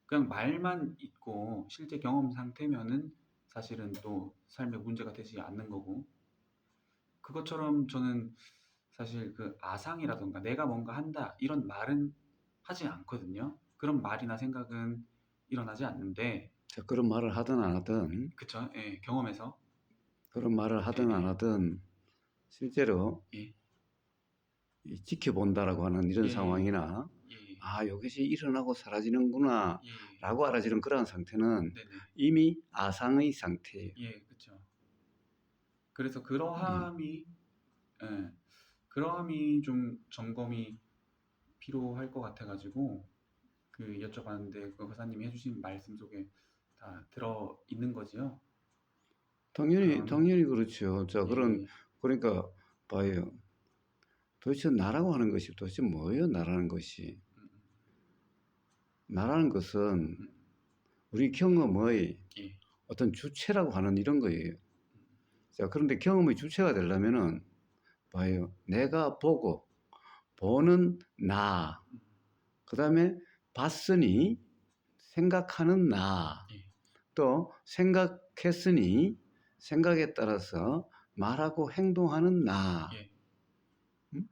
그냥 말만 있고 실제 경험 상태면은 사실은 또 삶에 문제가 되지 않는 거고, 그것처럼 저는 사실 그 아상이라던가 내가 뭔가 한다 이런 말은 하지 않거든요. 그런 말이나 생각은 일어나지 않는데. 자, 그런 말을 하든 안 하든 그쵸? 예, 경험에서. 그런 말을 하든 안 하든 실제로 예. 이 지켜본다라고 하는 이런 예. 상황이나 예. 이것이 일어나고 사라지는구나 예. 라고 알아지는 그러한 상태는 네네. 이미 아상의 상태예요. 예, 그쵸. 그래서 그러함이 예, 그러함이 좀 점검이 필요할 것 같아가지고 그 여쭤봤는데 그 거사님이 해주신 말씀 속에 다 들어 있는 거지요. 당연히 그렇죠. 자, 예. 그러니까 봐요. 도대체 나라고 하는 것이 도대체 뭐예요? 나라는 것이. 나라는 것은 우리 경험의 예. 어떤 주체라고 하는 이런 거예요. 자, 그런데 경험의 주체가 되려면은 봐요. 내가 보고 보는 나, 그다음에 봤으니 생각하는 나, 예. 또 생각했으니 생각에 따라서 말하고 행동하는 나. 예. 음?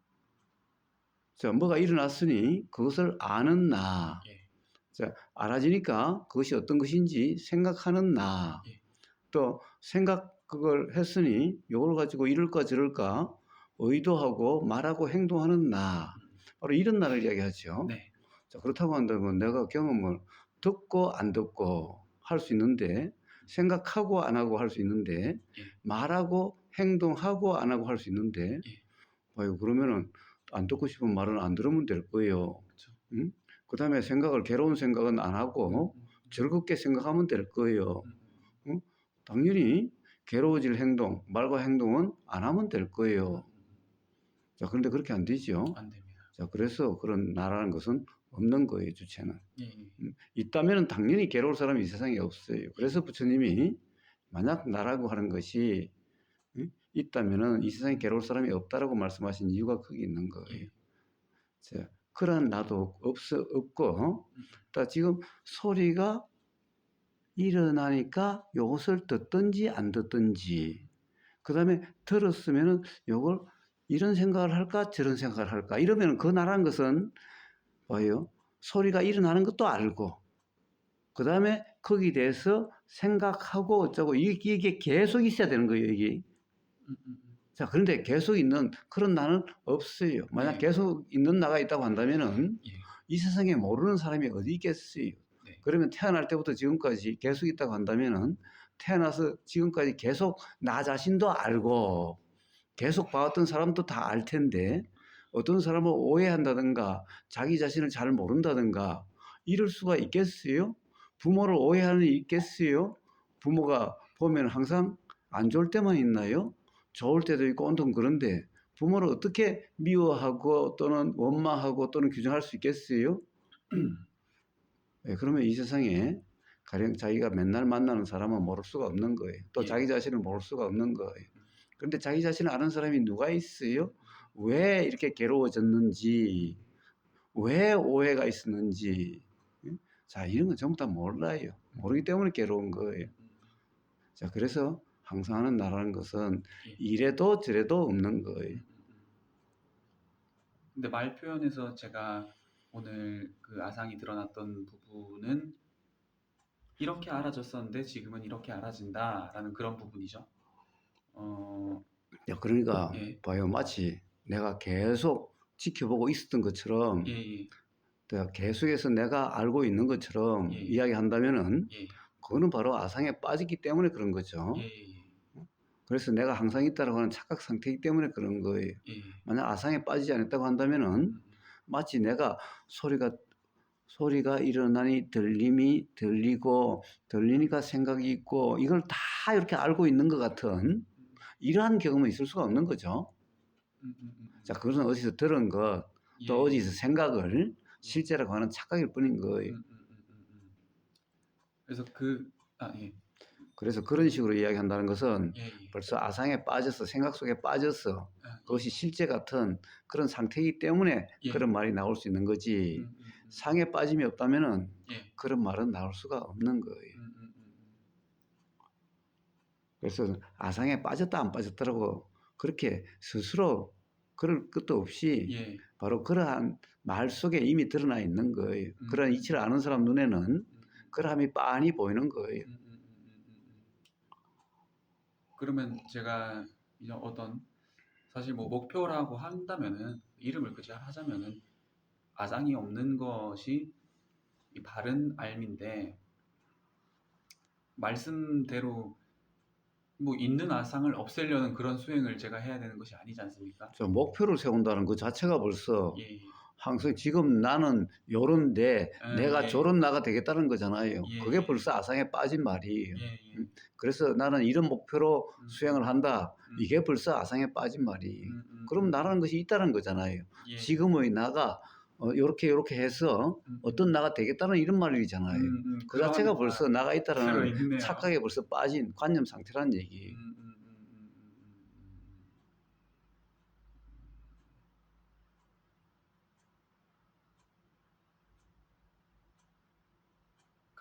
자, 뭐가 일어났으니 그것을 아는 나. 예. 자, 알아지니까 그것이 어떤 것인지 생각하는 나. 예. 또 생각 그걸 했으니 이걸 가지고 이럴까 저럴까 의도하고 말하고 행동하는 나. 바로 이런 나를 이야기하죠. 네. 자, 그렇다고 한다면 내가 경험을 듣고 안 듣고 할 수 있는데, 생각하고 안 하고 할 수 있는데, 예. 말하고 행동하고 안 하고 할 수 있는데, 예. 봐요. 그러면은 안 듣고 싶은 말은 안 들으면 될 거예요. 그쵸. 응? 그 다음에 생각을, 괴로운 생각은 안 하고 즐겁게 생각하면 될 거예요. 응? 당연히 괴로워질 행동, 말과 행동은 안 하면 될 거예요. 자, 그런데 그렇게 안 되죠. 안 됩니다. 자, 그래서 그런 나라는 것은 없는 거예요, 주체는. 예. 있다면 당연히 괴로울 사람이 이 세상에 없어요. 그래서 부처님이 만약 나라고 하는 것이 있다면은 이 세상에 괴로울 사람이 없다라고 말씀하신 이유가 거기 있는 거예요. 자, 그런 나도 없고, 또 지금 소리가 일어나니까 요것을 듣든지 안 듣든지, 그 다음에 들었으면은 요걸 이런 생각을 할까 저런 생각을 할까, 이러면 그 나라는 것은 뭐예요? 소리가 일어나는 것도 알고, 그 다음에 거기에 대해서 생각하고 어쩌고, 이게 계속 있어야 되는 거예요, 이게. 자, 그런데 계속 있는 그런 나는 없어요. 만약 계속 있는 나가 있다고 한다면은 이 세상에 모르는 사람이 어디 있겠어요. 그러면 태어날 때부터 지금까지 계속 있다고 한다면은 태어나서 지금까지 계속 나 자신도 알고 계속 봐왔던 사람도 다 알 텐데, 어떤 사람은 오해한다든가 자기 자신을 잘 모른다든가 이럴 수가 있겠어요? 부모를 오해하는 일이 있겠어요? 부모가 보면 항상 안 좋을 때만 있나요? 좋을 때도 있고 온통 그런데 부모를 어떻게 미워하고 또는 원망하고 또는 규정할 수 있겠어요? 네, 그러면 이 세상에 가령 자기가 맨날 만나는 사람은 모를 수가 없는 거예요. 또 자기 자신을 모를 수가 없는 거예요. 그런데 자기 자신을 아는 사람이 누가 있어요? 왜 이렇게 괴로워졌는지, 왜 오해가 있었는지, 자, 이런 건 전부 다 몰라요. 모르기 때문에 괴로운 거예요. 자, 그래서 항상 하는 나라는 것은 이래도 저래도 없는 거예요. 근데 말 표현에서 제가 오늘 그 아상이 드러났던 부분은 이렇게 알아졌었는데 지금은 이렇게 알아진다라는 그런 부분이죠. 야, 그러니까 봐요. 마치 내가 계속 지켜보고 있었던 것처럼, 내가 계속해서 내가 알고 있는 것처럼 이야기한다면은 그거는 바로 아상에 빠졌기 때문에 그런 거죠. 그래서 내가 항상 있다라고 하는 착각 상태이기 때문에 그런 거예요. 만약 아상에 빠지지 않았다고 한다면은 마치 내가 소리가 일어나니 들림이 들리고 들리니까 생각이 있고 이걸 다 이렇게 알고 있는 것 같은 이러한 경험은 있을 수가 없는 거죠. 자, 그것은 어디서 들은 것, 또 어디서 생각을 실제라고 하는 착각일 뿐인 거예요. 그래서 그래서 그런 식으로 이야기한다는 것은 벌써 아상에 빠져서 생각 속에 빠져서 그것이 실제 같은 그런 상태이기 때문에 그런 말이 나올 수 있는 거지, 상에 빠짐이 없다면은 그런 말은 나올 수가 없는 거예요. 그래서 아상에 빠졌다 안 빠졌다라고 그렇게 스스로 그럴 것도 없이 바로 그러한 말 속에 이미 드러나 있는 거예요. 그러한 이치를 아는 사람 눈에는 그러함이 빤히 보이는 거예요. 그러면 제가 이제 사실 뭐 목표라고 한다면은, 이름을 그지 하자면은 아상이 없는 것이 이 바른 알미인데, 말씀대로 뭐 있는 아상을 없애려는 그런 수행을 제가 해야 되는 것이 아니지 않습니까? 저 목표를 세운다는 것 자체가 벌써 항상 지금 나는 요런데 내가 저런 나가 되겠다는 거잖아요. 그게 벌써 아상에 빠진 말이에요. 그래서 나는 이런 목표로 수행을 한다. 이게 벌써 아상에 빠진 말이에요. 그럼 나라는 것이 있다는 거잖아요. 지금의 나가 요렇게 해서 어떤 나가 되겠다는 이런 말이잖아요. 그 자체가 벌써 나가 있다는 착각에 벌써 빠진 관념 상태란 얘기예요.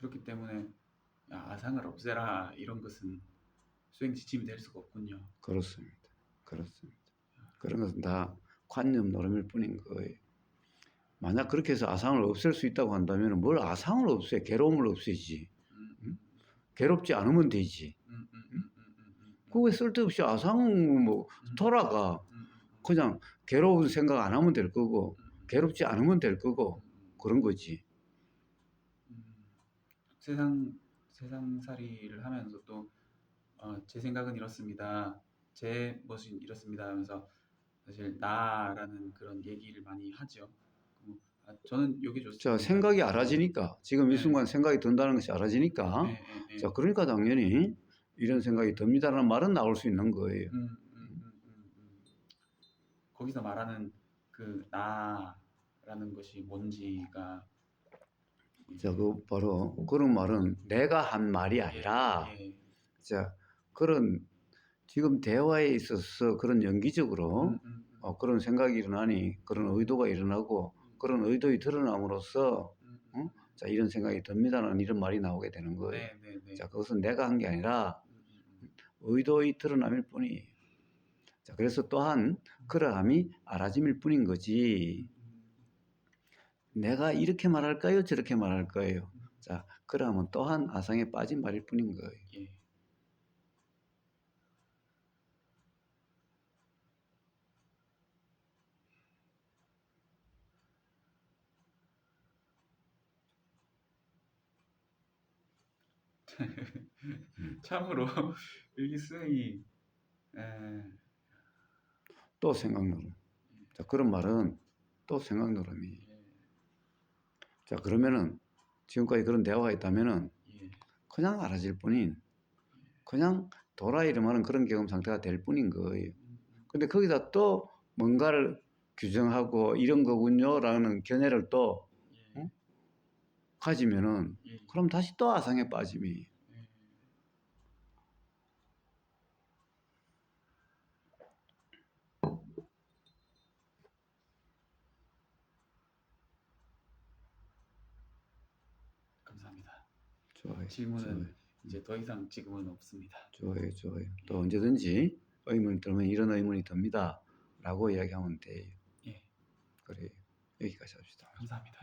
그렇기 때문에 야, 아상을 없애라 이런 것은 수행 지침이 될 수가 없군요. 그렇습니다. 그렇습니다. 그런 것은 다 관념 노름일 뿐인 거예요. 만약 그렇게 해서 아상을 없앨 수 있다고 한다면 뭘 아상을 없애? 괴로움을 없애지. 응? 괴롭지 않으면 되지. 그거 왜 쓸데없이 아상 뭐 돌아가. 그냥 괴로운 생각 안 하면 될 거고 괴롭지 않으면 될 거고 그런 거지. 세상살이를 하면서 또 제 생각은 이렇습니다. 제 멋은 이렇습니다 하면서 사실 나라는 그런 얘기를 많이 하죠. 저는 이게 자, 좋습니다. 생각이 알아지니까 지금 이 네. 순간 생각이 든다는 것이 알아지니까 네, 네, 네. 자, 그러니까 당연히 이런 생각이 듭니다라는 말은 나올 수 있는 거예요. 거기서 말하는 그 나라는 것이 뭔지가 자, 그 바로 그런 말은 내가 한 말이 아니라 자, 그런 지금 대화에 있어서 그런 연기적으로 그런 생각이 일어나니 그런 의도가 일어나고 그런 의도가 드러남으로써 자, 이런 생각이 듭니다라는 이런 말이 나오게 되는 거예요. 자, 그것은 내가 한 게 아니라 의도의 드러남일 뿐이에요. 자, 그래서 또한 그러함이 알아짐일 뿐인 거지. 내가 이렇게 말할까요? 저렇게 말할까요? 자, 그러면 또한 아상에 빠진 말일 뿐인 거예요. 참으로 일기수행이 또 생각노름. 자, 그런 말은 또 생각노름이. 자, 그러면은 지금까지 그런 대화가 있다면은 그냥 알아질 뿐인 그냥 도라이를 하는 그런 경험 상태가 될 뿐인 거예요. 근데 거기다 또 뭔가를 규정하고 이런 거군요라는 견해를 또 가지면은 그럼 다시 또 아상에 빠짐이. 감사합니다. 좋아요. 질문은 좋아요. 이제 더 이상 지금은 없습니다. 좋아요. 좋아요. 또 언제든지 의문이 들면 이런 의문이 듭니다. 라고 이야기하면 돼요. 그래요. 여기까지 합시다. 감사합니다.